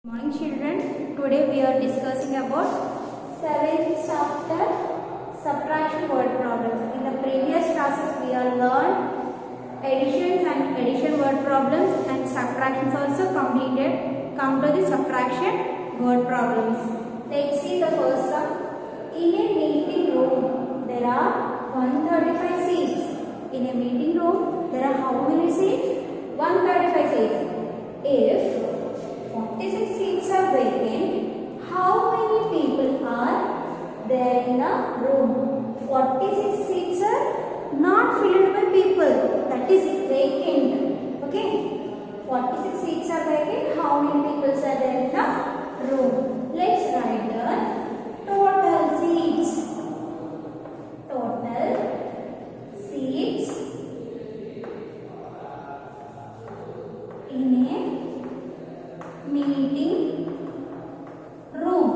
Morning children, today we are discussing about 7th chapter subtraction word problems. In the previous classes we have learned additions and addition word problems and subtractions also completed. Come to the subtraction word problems. Let's see the first sum. In a meeting room there are 135 seats. In a meeting room there are how many seats? 135 seats. If 46 seats are vacant, how many people are there in the room? 46 seats are not filled by people, that is vacant. Okay, 46 seats are vacant, how many people are there in the room? Let's write the total seats. Total seats in a meeting room.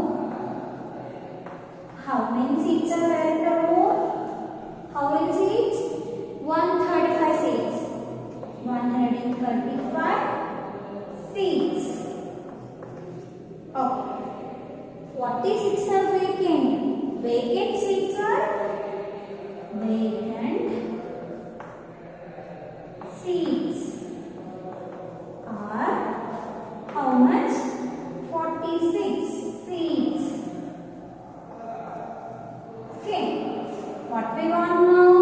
How many seats are there in the room? How many seats? 135 seats. 135 seats. Okay. 46 are vacant. Vacant seats are vacant seats are how much? 46 seats. Okay. What we want now?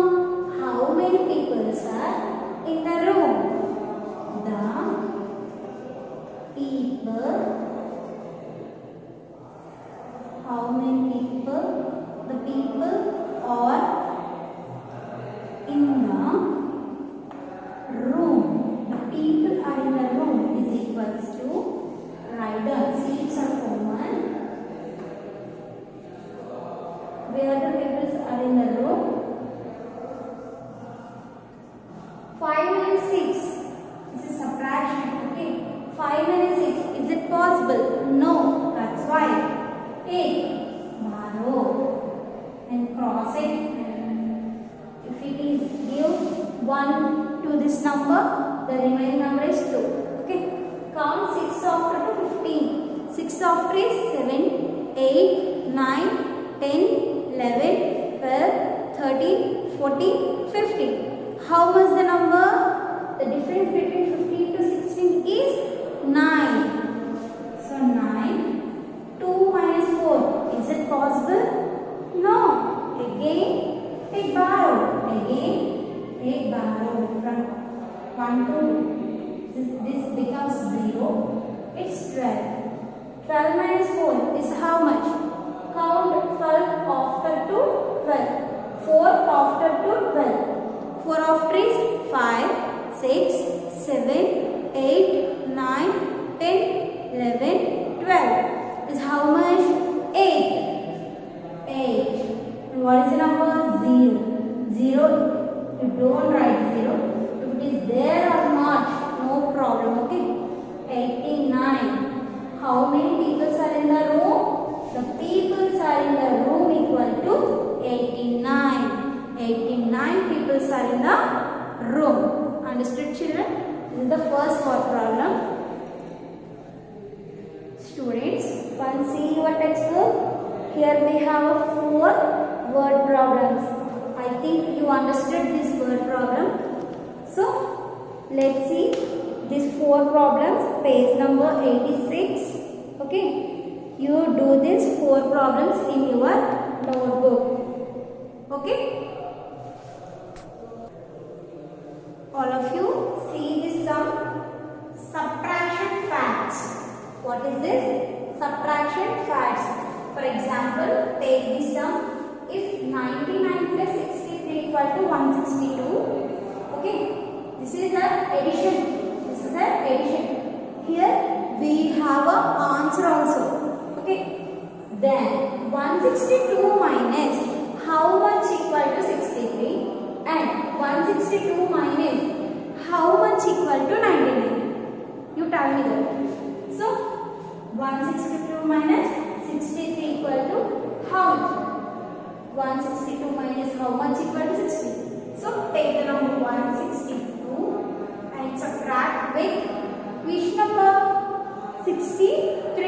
How many people are in the room? The people. How many people? The people are in the room. The people are in the room is equals to write the seats are common. Where the people are in the room? 5 minus 6. This is subtraction. Okay. 5 minus 6. Is it possible? No. That's why. Take, borrow, and cross it. If it is give 1 to this number, the remaining number is 2. Okay. Count 6 after to 15. 6 after is 7, 8, 9, 10, 11, 12, 13, 14, 15. How was the number? The difference between 15 to 16 is 9. So 9. 2 minus 4. Is it possible? No. Again, take borrow. Again, take borrow from 1 to this becomes 0. It's 12. 12 minus 4 is how much? Count 12 after to 12. 4 after to 12. 4 after is 5, 6, 7, 8, 9, 10, 11, 12. Is how much? 8. 8. And what is the number? 0. 0. You don't write 0. If it is there or not, no problem. Okay. 89. How many people are in the room? The people are in the room equal to 89. 89 people are in the room. Understood, children? This is the first word problem. Students, once see your textbook. Here we have 4 word problems. I think you understood this word problem. So, let's see these 4 problems. Page number 86. Okay. You do these 4 problems in your notebook. Okay. All of you see this sum. Subtraction facts. What is this? Subtraction facts. For example, take this sum. If 99 plus 63 equal to 162. Okay. This is the addition. This is the addition. Here we have a answer also. Okay. Then 162 minus how much equal to 63? And 162 minus how much equal to 99? You tell me that. So 162 minus 63 equal to how much? 162 minus how much equal to 60? So take the number 162 and subtract with which number? 63.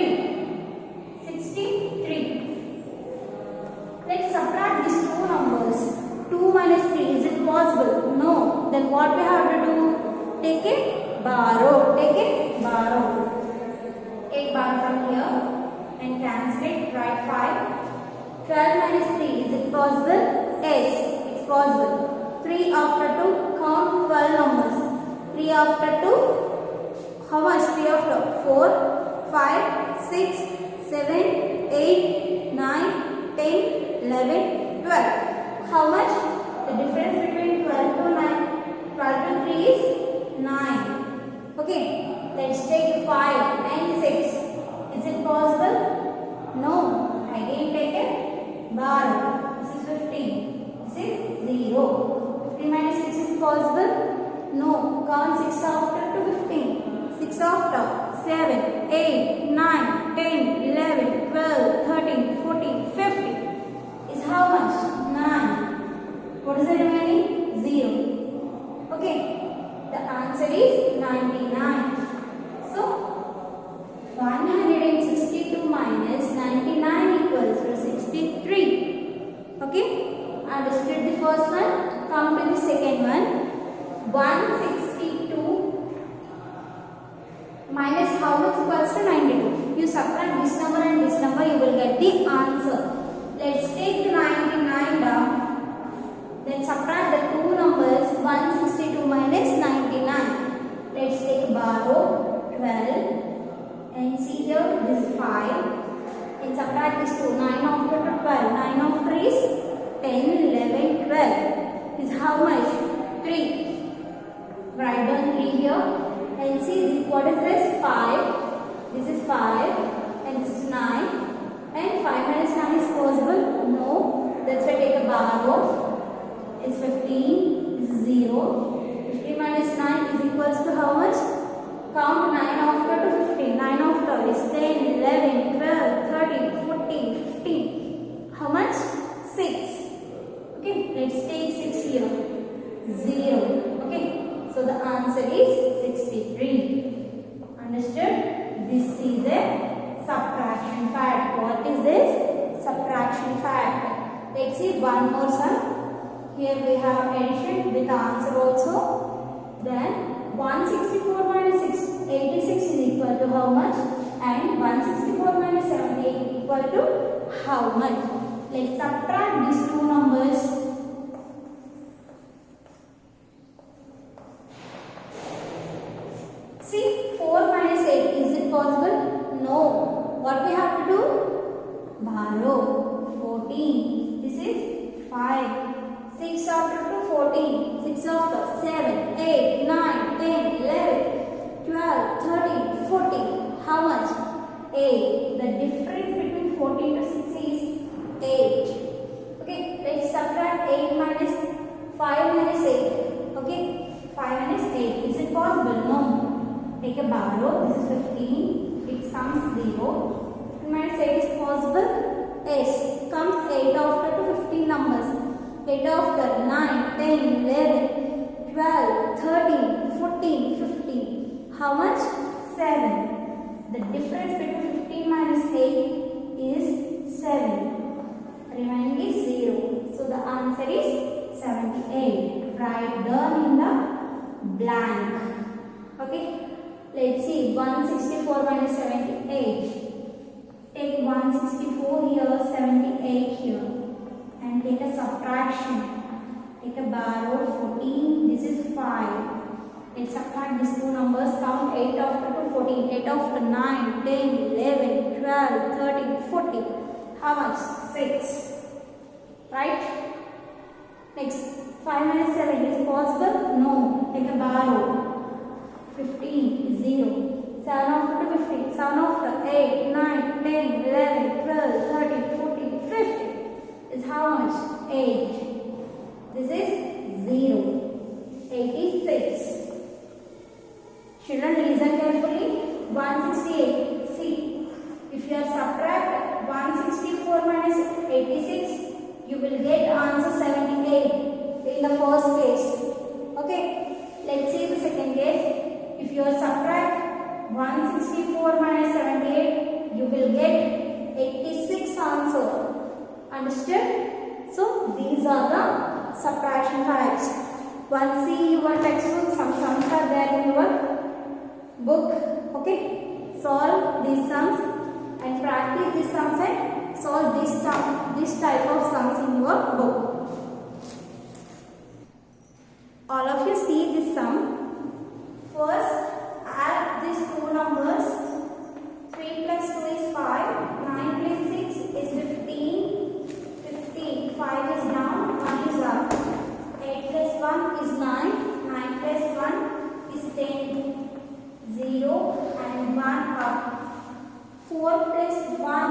possible? No. Then what we have to do? Take a borrow. Take a borrow. Take bar from here and cancel it. Write 5. 12 minus 3. Is it possible? Yes, it's possible. 3 after 2. Count 12 numbers. 3 after 2. How much? 3 after 4, 5, 6, 7, 8, 9, 10, 11, 12. How much? The difference between 12 to 9, 12 to 3 is 9. Okay, let's take 5 and 6. Is it possible? No. Again take a bar. This is 15. This is 0. 15 minus 6 is possible? No. Count 6 after to 15. 6 after 7, 8, 9, 10, 11, 12, 13, 14, 15 is how much? 9. What is the remaining? 0. Okay. The answer is 99. So, 162 minus 99 equals to 63. Okay. Understood the first one? Come to the second one. 162 minus how much equals to 92. You subtract this number and this number, you will get the answer. Let's take the 99 down. Then subtract the two numbers 162 minus 99. Let's take borrow 12 and see here this is 5 and subtract this 2. 9 after 12. 9 after is 10, 11, 12 is how much? 3. Write down 3 here and see what is this? 5. This is 5 and this is 9 and 5 minus 9 is possible? No. That's why take a borrow. Is 15. This is 0. 15 minus 9 is equals to how much? Count 9 after to 15. 9 after is 10, 11, 12, 13, 14, 15. How much? 6. Okay, let's take 6 here. 0. Okay, so the answer is 63. Understood? This is a subtraction fact. What is this? Subtraction fact. Let's see one more sum. Here we have addition with the answer also. Then 164 minus 86 is equal to how much? And 164 minus 78 equal to how much? Let's subtract these two numbers. See, 4 minus 8, is it possible? No. What we have to do? Borrow. 14. This is 5. 6 after 2, 14. 6 after 7, 8, 9, 10, 11, 12, 13, 14. How much? 8. The difference between 14 to 6 is 8. Okay, let's subtract 8 minus 5 minus 8. Okay, 5 minus 8. Is it possible? No. Take a borrow. This is 15. It comes 0. 15 minus 8 is possible? Yes. Comes 8 after to 15 numbers. 8 after 9, 10, 11, 12, 13, 14, 15. How much? 7. The difference between 15 minus 8 is 7. Remaining is 0. So the answer is 78. Write down in the blank. Okay. Let's see. 164 minus 78. Take 164 here, 78 here. And take a subtraction. Take a borrow 14. This is 5. Let's subtract these two numbers. Count 8 after 2, 14. 8 after 9, 10, 11, 12, 13, 14. How much? 6. Right? Next. 5 minus 7 is possible? No. Take a borrow. 15. 0. 7 after 15. 7 after 8, 9, 10, 11, 12, 13, 14, 15. Is how much? 8. This is 0. 86. Children, listen carefully. 168. See, if you subtract 164 minus 86, you will get answer 78 in the first case. Okay. Let's see the second case. If you subtract 164 minus 78, you will get 86 answer. Understood? So, these are the subtraction facts. Once see your textbook, some sums are there in your book. Okay, solve these sums and practice these sums and solve this type of sums in your book. All of you see this sum. First, add these two numbers. 3 plus 2 is 5. 9 plus 6 is 15. 15. 5 is down. 1 is up. 8 plus 1 is 9. 9 plus 1 is 10. 0 and 1 up. 4 plus 1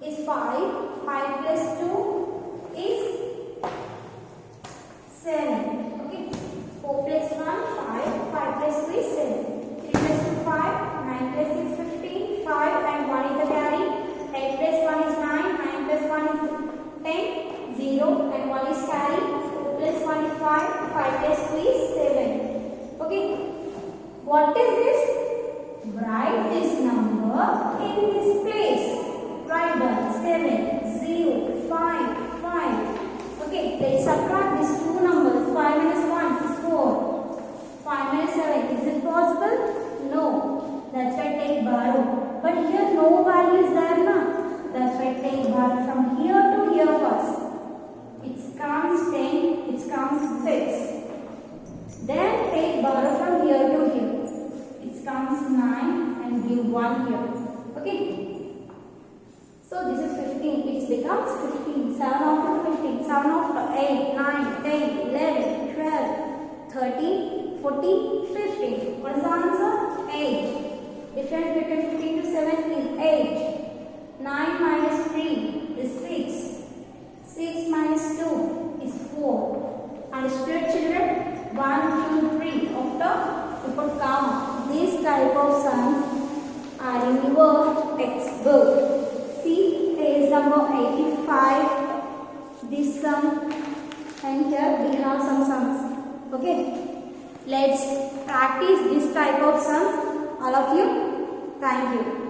is 5. 5 plus 2 is 7. Okay. 4 plus 1, 5. 5 plus 2 is 7. 3 plus 2, 5. 9 plus 6, 15. 5 and 1 is a carry. 8 plus 1 is 9. 9 plus 1 is 10. 0 and 1 is carry. 4 plus 1 is 5. 5 plus 2 is 7. Okay. What is this? Write this number in this place. Write down 7, 0, 5, 5. Okay, let's subtract these two numbers. 5 minus 1 is 4. 5 minus 7. Is it possible? No. That's why take borrow. But here no value is there, na? That's why take borrow from here to here first. It comes 10. It comes 6. Then take borrow from here to here. It comes 9 and give 1 here. Okay. So this is 15. It becomes 15. 7 after 15. 7 after 8, 9, 10, 11, 12, 13, 14, 15. What is the answer? 8. Difference between 15 to 7 is 8. 9 minus 3 is 6. 6 minus 2 is 4. Understood, children? 1, 2, 3. After you could count. These type of sums are in your textbook. See, page number 85. This sum, and here we have some sums. Okay, let's practice this type of sums. All of you. Thank you.